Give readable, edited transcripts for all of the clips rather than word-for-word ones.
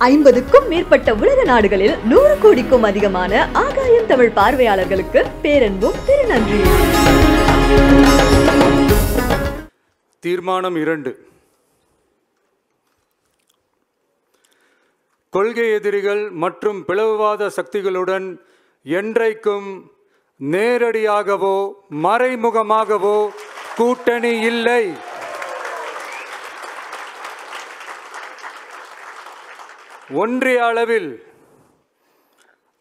50க்கும் மேற்பட்ட உலக நாடுகளில் 100 கோடிக்கும் அதிகமான ஆகாயம் தமிழ் பார்வையாளர்களுக்கு பேரன்பும் திருநன்றி. தீர்மானம் 2. கொள்கை எதிரிகள் மற்றும் பிளவுவாத சக்திகளுடன் என்றைக்கும் நேரடியாகவோ மறைமுகமாகவோ கூட்டணி இல்லை. ஒன்றிய அளவில்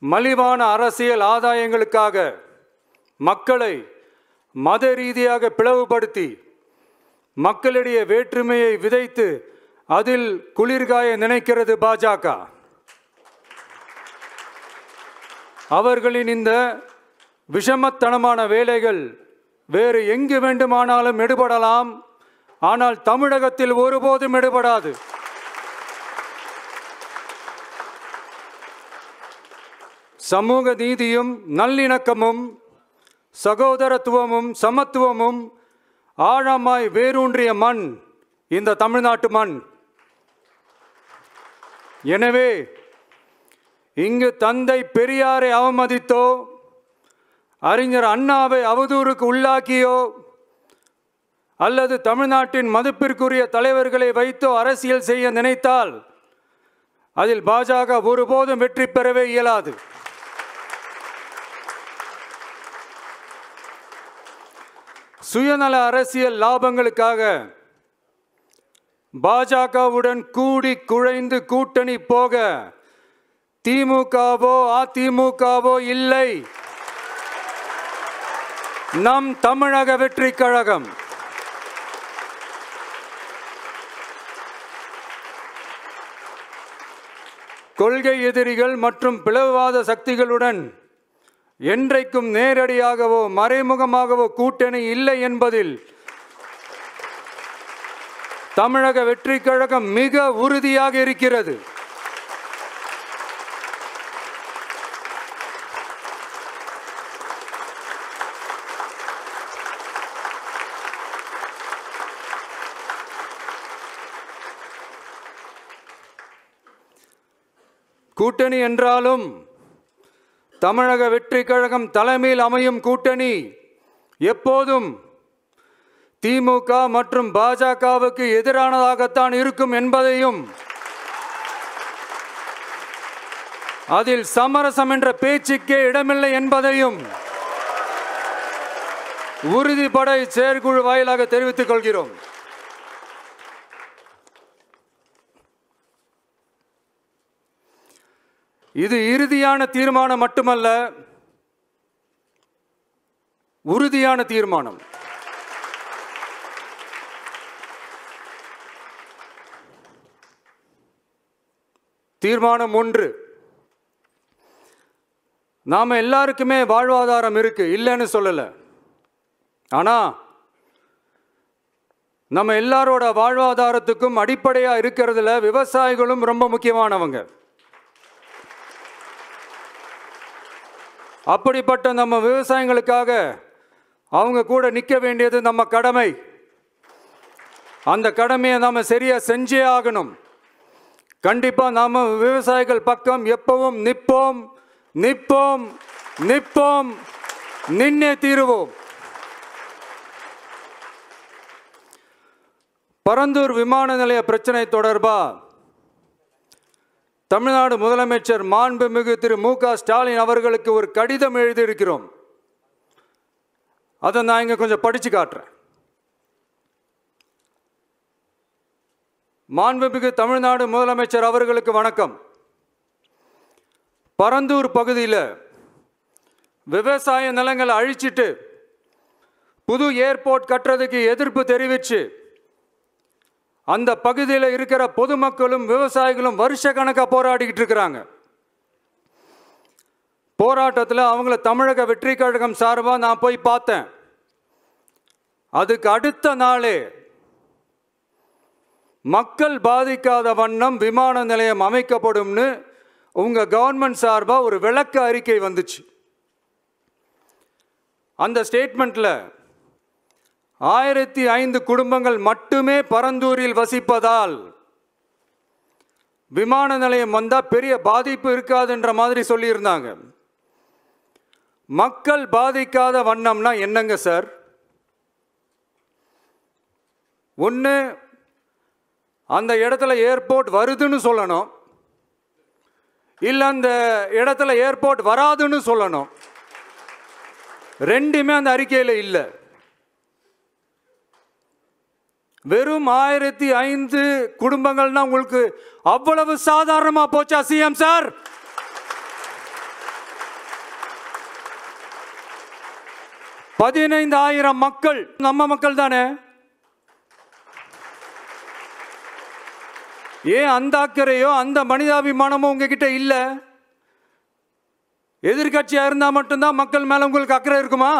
மலிவான அரசியல் ஆதாயங்களுக்காக மக்களை மத ரீதியாக பிளவுபடுத்தி மக்களிடையே வேற்றுமையை விதைத்து அதில் குளிர்காய நினைக்கிறது பாஜக. அவர்களின் இந்த விஷமத்தனமான வேலைகள் வேறு எங்கு வேண்டுமானாலும் எடுபடலாம், ஆனால் தமிழகத்தில் ஒருபோதும் எடுபடாது. சமூக நீதியும் நல்லிணக்கமும் சகோதரத்துவமும் சமத்துவமும் ஆழமாய் வேரூன்றிய மண் இந்த தமிழ்நாட்டு மண். எனவே இங்கு தந்தை பெரியாரை அவமதித்தோ அறிஞர் அண்ணாவை அவதூறுக்கு உள்ளாக்கியோ அல்லது தமிழ்நாட்டின் மதிப்பிற்குரிய தலைவர்களை வைத்தோ அரசியல் செய்ய நினைத்தால் அதில் பாஜக ஒருபோதும் வெற்றி பெறவே இயலாது. சுயநல அரசியல் லாபங்களுக்காக பாஜகவுடன் கூடி குழைந்து கூட்டணி போக திமுகவோ அதிமுகவோ இல்லை. நம் தமிழக வெற்றி கழகம் கொள்கை எதிரிகள் மற்றும் பிளவுவாத சக்திகளுடன் என்றைக்கும் நேரடியாகவோ மறைமுகமாகவோ கூட்டணி இல்லை என்பதில் தமிழக வெற்றி கழகம் மிக உறுதியாக இருக்கிறது. கூட்டணி என்றாலும் தமிழக வெற்றி கழகம் தலைமையில் அமையும் கூட்டணி எப்போதும் திமுக மற்றும் பாஜகவுக்கு எதிரானதாகத்தான் இருக்கும் என்பதையும் அதில் சமரசம் என்ற பேச்சுக்கே இடமில்லை என்பதையும் உறுதிபட செயற்குழு வாயிலாக தெரிவித்துக் கொள்கிறோம். இது இறுதியான தீர்மானம் மட்டுமல்ல, உறுதியான தீர்மானம். தீர்மானம் 1. நாம எல்லாருக்குமே வாழ்வாதாரம் இருக்கு, இல்லைன்னு சொல்லல. ஆனா நம்ம எல்லாரோட வாழ்வாதாரத்துக்கும் அடிப்படையா இருக்கிறதுல விவசாயிகளும் ரொம்ப முக்கியமானவங்க. அப்படிப்பட்ட நம்ம விவசாயிகளுக்காக அவங்க கூட நிற்க வேண்டியது நம்ம கடமை. அந்த கடமையை நாம் சரியாக செஞ்சே ஆகணும். கண்டிப்பாக நாம் விவசாயிகள் பக்கம் எப்பவும் நிற்போம் நிற்போம் நிற்போம், நின்னே தீருவோம். பரந்தூர் விமான நிலைய பிரச்சனை தொடர்பாக தமிழ்நாடு முதலமைச்சர் மாண்புமிகு திரு மு.க. ஸ்டாலின் அவர்களுக்கு ஒரு கடிதம் எழுதியிருக்கிறோம். அதை நான் இங்கே கொஞ்சம் படித்து காட்டுறேன். மாண்புமிகு தமிழ்நாடு முதலமைச்சர் அவர்களுக்கு வணக்கம். பரந்தூர் பகுதியில் விவசாய நிலங்களை அழிச்சிட்டு புது ஏர்போர்ட் கட்டுறதுக்கு எதிர்ப்பு தெரிவித்து அந்த பகுதியில் இருக்கிற பொதுமக்களும் விவசாயிகளும் வருஷ கணக்காக போராடிக்கிட்டு இருக்கிறாங்க. போராட்டத்தில் அவங்கள தமிழக வெற்றி கழகம் சார்பாக நான் போய் பார்த்தேன். அதுக்கு அடுத்த நாளே மக்கள் பாதிக்காத வண்ணம் விமான நிலையம் அமைக்கப்படும்னு உங்க கவர்மெண்ட் சார்பாக ஒரு விளக்க அறிக்கை வந்துச்சு. அந்த ஸ்டேட்மெண்ட்டில் 1005 குடும்பங்கள் மட்டுமே பரந்தூரில் வசிப்பதால் விமான நிலையம் வந்தால் பெரிய பாதிப்பு இருக்காதுன்ற மாதிரி சொல்லியிருந்தாங்க. மக்கள் பாதிக்காத வண்ணம்னா என்னங்க சார்? ஒன்று, அந்த இடத்துல ஏர்போர்ட் வருதுன்னு சொல்லணும், இல்லை அந்த இடத்துல ஏர்போர்ட் வராதுன்னு சொல்லணும். ரெண்டுமே அந்த அறிக்கையில் இல்லை. வெறும் 1005 குடும்பங்கள்னா உங்களுக்கு அவ்வளவு சாதாரணமா போச்சா சிஎம் சார்? $15,000 மக்கள் நம்ம மக்கள் தானே. ஏன் அந்த அக்கறையோ அந்த மனிதாபிமானமோ உங்ககிட்ட இல்ல? எதிர்கட்சியா இருந்தா மட்டும்தான் மக்கள் மேல உங்களுக்கு அக்கறை இருக்குமா?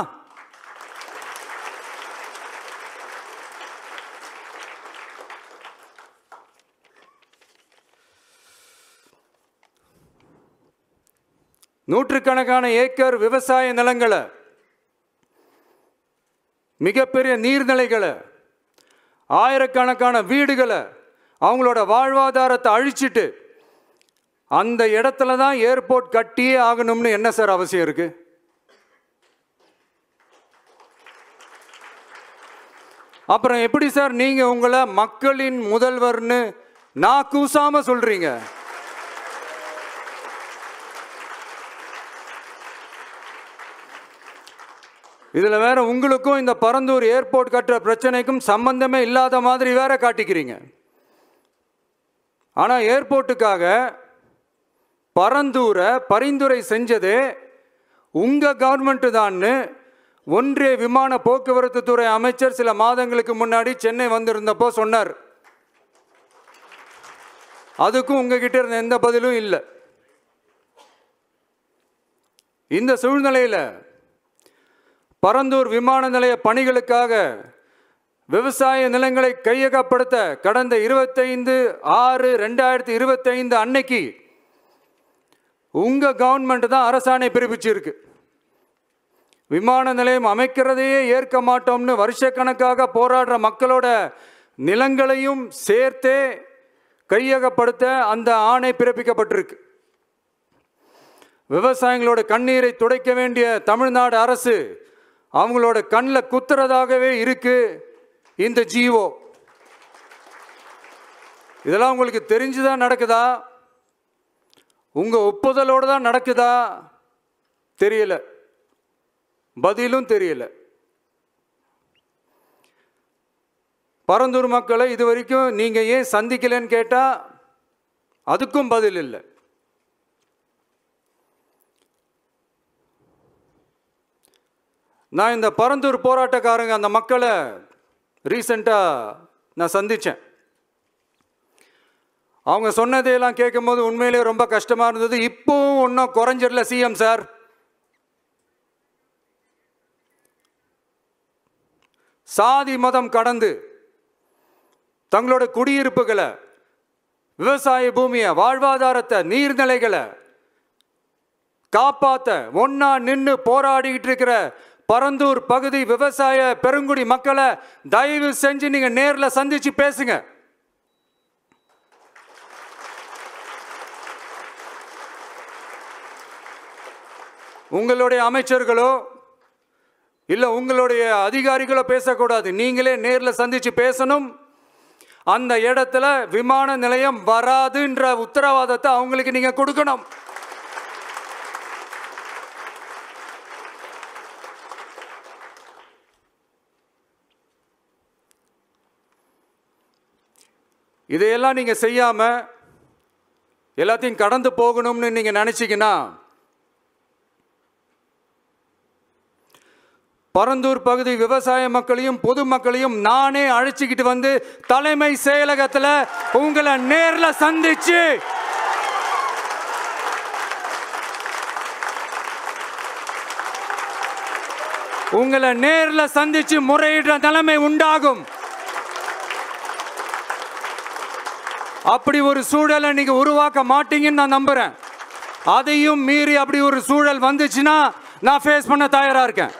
நூற்றுக்கணக்கான ஏக்கர் விவசாய நிலங்களை, மிகப்பெரிய நீர்நிலைகளை, ஆயிரக்கணக்கான வீடுகளை, அவங்களோட வாழ்வாதாரத்தை அழிச்சிட்டு அந்த இடத்துல தான் ஏர்போர்ட் கட்டியே ஆகணும்னு என்ன சார் அவசியம் இருக்கு? அப்புறம் எப்படி சார் நீங்க உங்களை மக்களின் முதல்வர்னு நான் கூசாம சொல்றீங்க? இதில் வேற உங்களுக்கும் இந்த பரந்தூர் ஏர்போர்ட் கட்டுற பிரச்சனைக்கும் சம்பந்தமே இல்லாத மாதிரி வேற காட்டிக்கிறீங்க. ஆனால் ஏர்போர்ட்டுக்காக பரந்தூரை பரிந்துரை செஞ்சது உங்கள் கவர்மெண்ட்டு தான்னு ஒன்றிய விமான போக்குவரத்து துறை அமைச்சர் சில மாதங்களுக்கு முன்னாடி சென்னை வந்திருந்தப்போ சொன்னார். அதுக்கும் உங்ககிட்ட இருந்த எந்த பதிலும் இல்லை. இந்த சூழ்நிலையில் பரந்தூர் விமான நிலைய பணிகளுக்காக விவசாய நிலங்களை கையகப்படுத்த கடந்த 25/6/2025 அன்னைக்கு உங்க கவர்மெண்ட் தான் அரசாணை பிறப்பிச்சிருக்கு. விமான நிலையம் அமைக்கிறதையே ஏற்க மாட்டோம்னு வருஷக்கணக்காக போராடுற மக்களோட நிலங்களையும் சேர்த்தே கையகப்படுத்த அந்த ஆணை பிறப்பிக்கப்பட்டிருக்கு. விவசாயிகளோட கண்ணீரை துடைக்க வேண்டிய தமிழ்நாடு அரசு அவங்களோட கண்ணில் குத்துறதாகவே இருக்கு இந்த ஜீவோ. இதெல்லாம் உங்களுக்கு தெரிஞ்சுதான் நடக்குதா? உங்க ஒப்புதலோடு தான் நடக்குதா? தெரியல, பதிலும் தெரியல. பரந்தூர் மக்களை இது வரைக்கும் நீங்க ஏன் சந்திக்கலன்னு கேட்டா அதுக்கும் பதில் இல்லை. நான் இந்த பரந்தூர் போராட்டக்காரங்க அந்த மக்களை ரீசெண்டாக நான் சந்தித்தேன். அவங்க சொன்னதையெல்லாம் கேட்கும்போது உண்மையிலே ரொம்ப கஷ்டமாக இருந்தது. இப்போவும் ஒன்றும் குறைஞ்சிடல சிஎம் சார். சாதி மதம் கடந்து தங்களோட குடியிருப்புகளை, விவசாய பூமியை, வாழ்வாதாரத்தை, நீர்நிலைகளை காப்பாற்ற ஒன்னா நின்று போராடிக்கிட்டு இருக்கிற பரந்தூர் பகுதி விவசாய பெருங்குடி மக்களை தயவு செஞ்சு நீங்க நேரில் சந்திச்சு பேசுங்க. உங்களுடைய அமைச்சர்களோ இல்ல உங்களுடைய அதிகாரிகளோ பேசக்கூடாது. நீங்களே நேரில் சந்திச்சு பேசணும். அந்த இடத்துல விமான நிலையம் வராதுன்ற உத்தரவாதத்தை அவங்களுக்கு நீங்க கொடுக்கணும். இதையெல்லாம் நீங்க செய்யாம எல்லாத்தையும் கடந்து போகணும்னு நீங்க நினைச்சீங்கன்னா பரந்தூர் பகுதி விவசாய மக்களையும் பொதுமக்களையும் நானே அழைச்சிக்கிட்டு வந்து தலைமை செயலகத்தில் உங்களை நேரில் சந்திச்சு முறையிடுற நிலைமை உண்டாகும். அப்படி ஒரு சூழலை நீங்க உருவாக்க மாட்டீங்கன்னு நான் நம்புறேன். அதையும் மீறி அப்படி ஒரு சூழல் வந்துச்சுன்னா நான் ஃபேஸ் பண்ண தயாரா இருக்கேன்.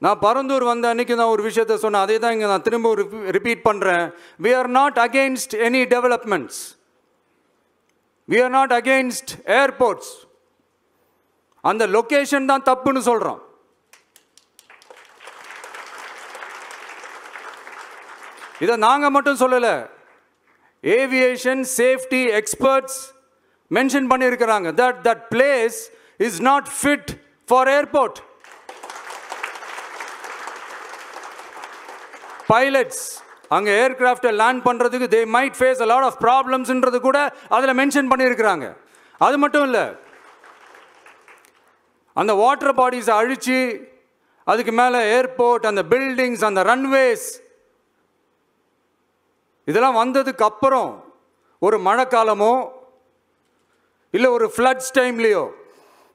நான் பரந்தூர் வந்த அன்னைக்கு நான் ஒரு விஷயத்தை சொன்னேன், அதே தான் இங்கே நான் திரும்ப ரிப்பீட் பண்ணுறேன். we are not against any developments, we are not against airports. அந்த லொகேஷன் தான் தப்புன்னு சொல்கிறோம். இதை நாங்கள் மட்டும் சொல்லலை, ஏவியேஷன் சேஃப்டி எக்ஸ்பர்ட்ஸ் மென்ஷன் பண்ணியிருக்கிறாங்க. that place is not fit for airport. Pilots அங்கே ஏர்கிராஃப்டை லேண்ட் பண்ணுறதுக்கு they might face a lot of problemsன்றது கூட அதில் மென்ஷன் பண்ணியிருக்கிறாங்க. அது மட்டும் இல்லை, அந்த வாட்டர் பாடிஸை அழித்து அதுக்கு மேலே ஏர்போர்ட், அந்த பில்டிங்ஸ், அந்த ரன்வேஸ் இதெல்லாம் வந்ததுக்கு அப்புறம் ஒரு மழைக்காலமோ இல்லை ஒரு floods டைம்லையோ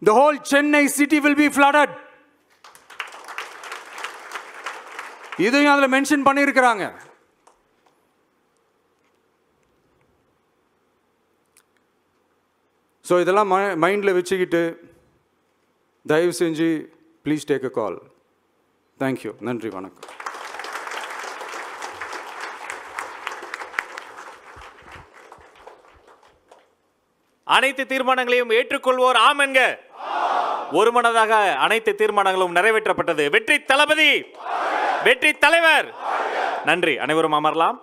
the whole Chennai city will be flooded. இதையும் அதில் மென்ஷன் பண்ணியிருக்கிறாங்க. ஸோ இதெல்லாம் மைண்டில் வச்சுக்கிட்டு தயவு செஞ்சு please take a call. Thank you. நன்றி, வணக்கம். அனைத்து தீர்மானங்களையும் ஏற்றுக்கொள்வோர் ஆம் என்க. ஒருமனதாக அனைத்து தீர்மானங்களும் நிறைவேற்றப்பட்டது. வெற்றி தளபதி, வெற்றி தலைவர். நன்றி. அனைவரும் அமரலாம்.